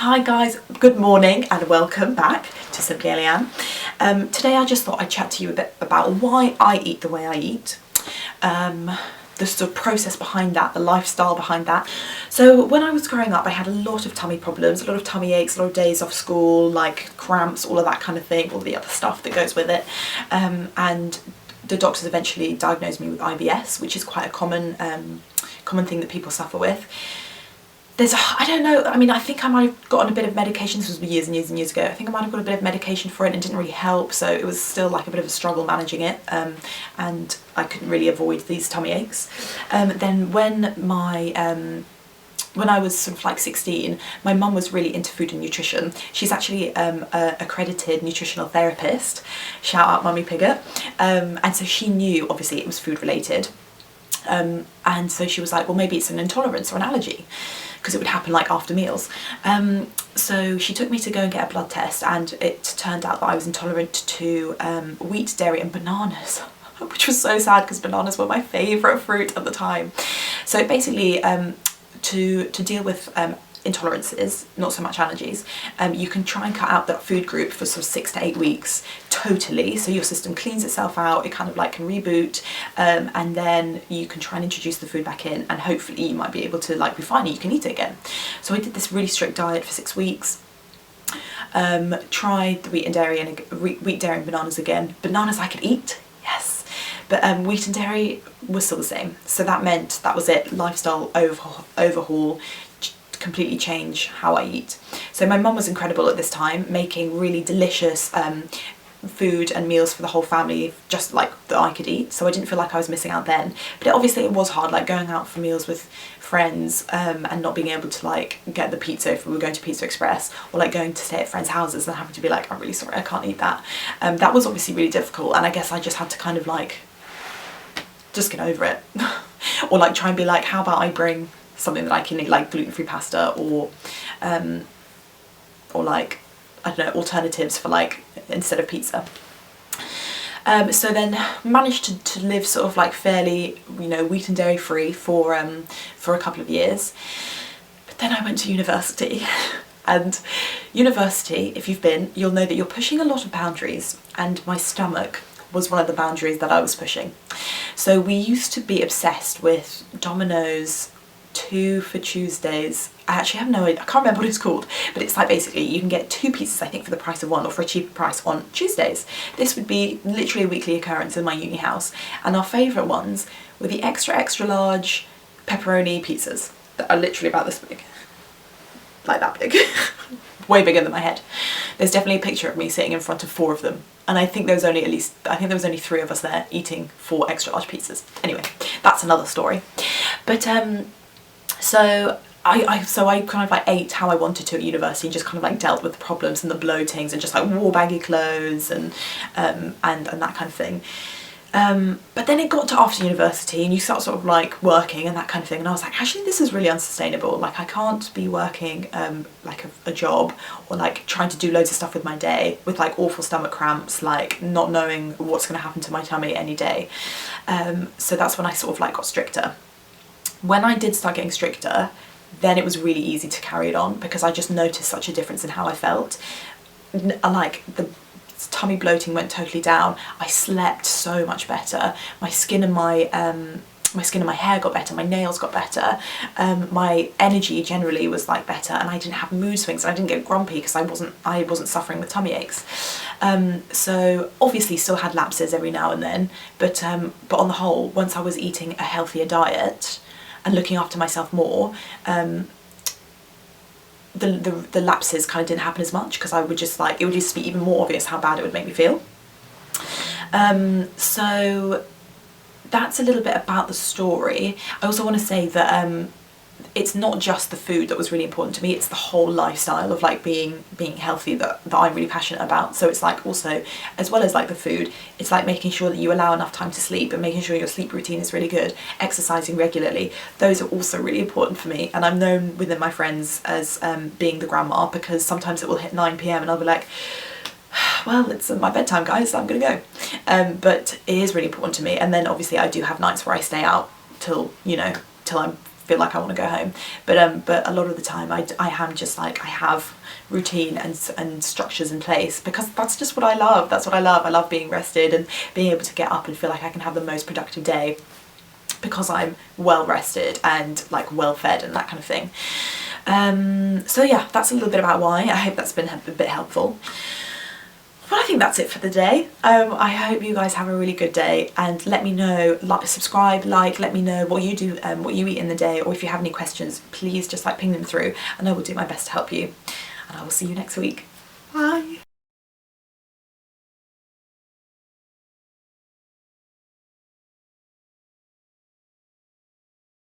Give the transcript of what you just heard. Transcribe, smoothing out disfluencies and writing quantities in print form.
Hi guys, good morning and welcome back to Simply Eliane. Today I just thought I'd chat to you a bit about why I eat the way I eat, the sort of process behind that, the lifestyle behind that. So when I was growing up I had a lot of tummy problems, a lot of tummy aches, a lot of days off school, like cramps, all of that kind of thing, all the other stuff that goes with it, and the doctors eventually diagnosed me with IBS, which is quite a common thing that people suffer with. I don't know, I mean, I think I might have gotten a bit of medication. This was years and years and years ago. I think I might have got a bit of medication for it and it didn't really help, so it was still like a bit of a struggle managing it, and I couldn't really avoid these tummy aches. Then when I was sort of like 16, my mum was really into food and nutrition. She's actually an accredited nutritional therapist. Shout out Mummy Pigget. And so she knew, obviously, it was food related. And so she was like, well, maybe it's an intolerance or an allergy, because it would happen like after meals. So she took me to go and get a blood test, and it turned out that I was intolerant to wheat, dairy and bananas, which was so sad because bananas were my favourite fruit at the time. So basically, to deal with intolerances, not so much allergies, you can try and cut out that food group for sort of 6 to 8 weeks totally, so your system cleans itself out, it kind of like can reboot, and then you can try and introduce the food back in, and hopefully you might be able to like be fine and you can eat it again. So I did this really strict diet for 6 weeks. Tried the wheat, dairy and bananas again. Bananas I could eat, yes, but wheat and dairy was still the same. So that meant that was it, lifestyle overhaul, completely change how I eat. So my mum was incredible at this time, making really delicious food and meals for the whole family, just like that I could eat, so I didn't feel like I was missing out then. But obviously it was hard, like going out for meals with friends, and not being able to like get the pizza if we were going to Pizza Express, or like going to stay at friends' houses and having to be like, I'm really sorry, I can't eat that. That was obviously really difficult, and I guess I just had to kind of like just get over it. Or like try and be like, how about I bring something that I can eat, like gluten-free pasta, or like, I don't know, alternatives for like instead of pizza. So then managed to live sort of like fairly, you know, wheat and dairy free for a couple of years. But then I went to university, and university, if you've been, you'll know that you're pushing a lot of boundaries, and my stomach was one of the boundaries that I was pushing. So we used to be obsessed with Domino's 2 for Tuesdays. I actually have no idea, I can't remember what it's called, but it's like basically you can get 2 pizzas, I think, for the price of 1, or for a cheaper price on Tuesdays. This would be literally a weekly occurrence in my uni house, and our favourite ones were the extra large pepperoni pizzas that are literally about this big, like that big. Way bigger than my head. There's definitely a picture of me sitting in front of 4 of them, and I think there was only 3 of us there eating 4 extra large pizzas. Anyway, that's another story. But so I kind of like ate how I wanted to at university, and just kind of like dealt with the problems and the bloatings, and just like wore baggy clothes and that kind of thing. But then it got to after university, and you start sort of like working and that kind of thing, and I was like, actually this is really unsustainable. Like I can't be working like a job, or like trying to do loads of stuff with my day with like awful stomach cramps, like not knowing what's going to happen to my tummy any day. So that's when I sort of like got stricter. When I did start getting stricter, then it was really easy to carry it on, because I just noticed such a difference in how I felt. Like the tummy bloating went totally down. I slept so much better. My skin and my hair got better. My nails got better. My energy generally was like better, and I didn't have mood swings. I didn't get grumpy because I wasn't suffering with tummy aches. So obviously still had lapses every now and then, but on the whole, once I was eating a healthier diet and looking after myself more, the lapses kind of didn't happen as much, because I would just like, it would just be even more obvious how bad it would make me feel. So that's a little bit about the story. I also want to say that it's not just the food that was really important to me, it's the whole lifestyle of like being healthy that I'm really passionate about. So it's like also, as well as like the food, it's like making sure that you allow enough time to sleep, and making sure your sleep routine is really good, exercising regularly. Those are also really important for me, and I'm known within my friends as being the grandma, because sometimes it will hit 9 PM and I'll be like, well, it's my bedtime guys, I'm gonna go. But it is really important to me. And then obviously I do have nights where I stay out till, you know, till I'm feel like I want to go home. But a lot of the time I am just like, I have routine and structures in place, because that's just what I love. That's what I love. I love being rested and being able to get up and feel like I can have the most productive day because I'm well rested and like well fed and that kind of thing. So yeah, that's a little bit about why. I hope that's been a bit helpful. Well, I think that's it for the day. I hope you guys have a really good day, and let me know, like, subscribe, like, let me know what you do, what you eat in the day, or if you have any questions, please just like ping them through and I will do my best to help you. And I will see you next week. Bye.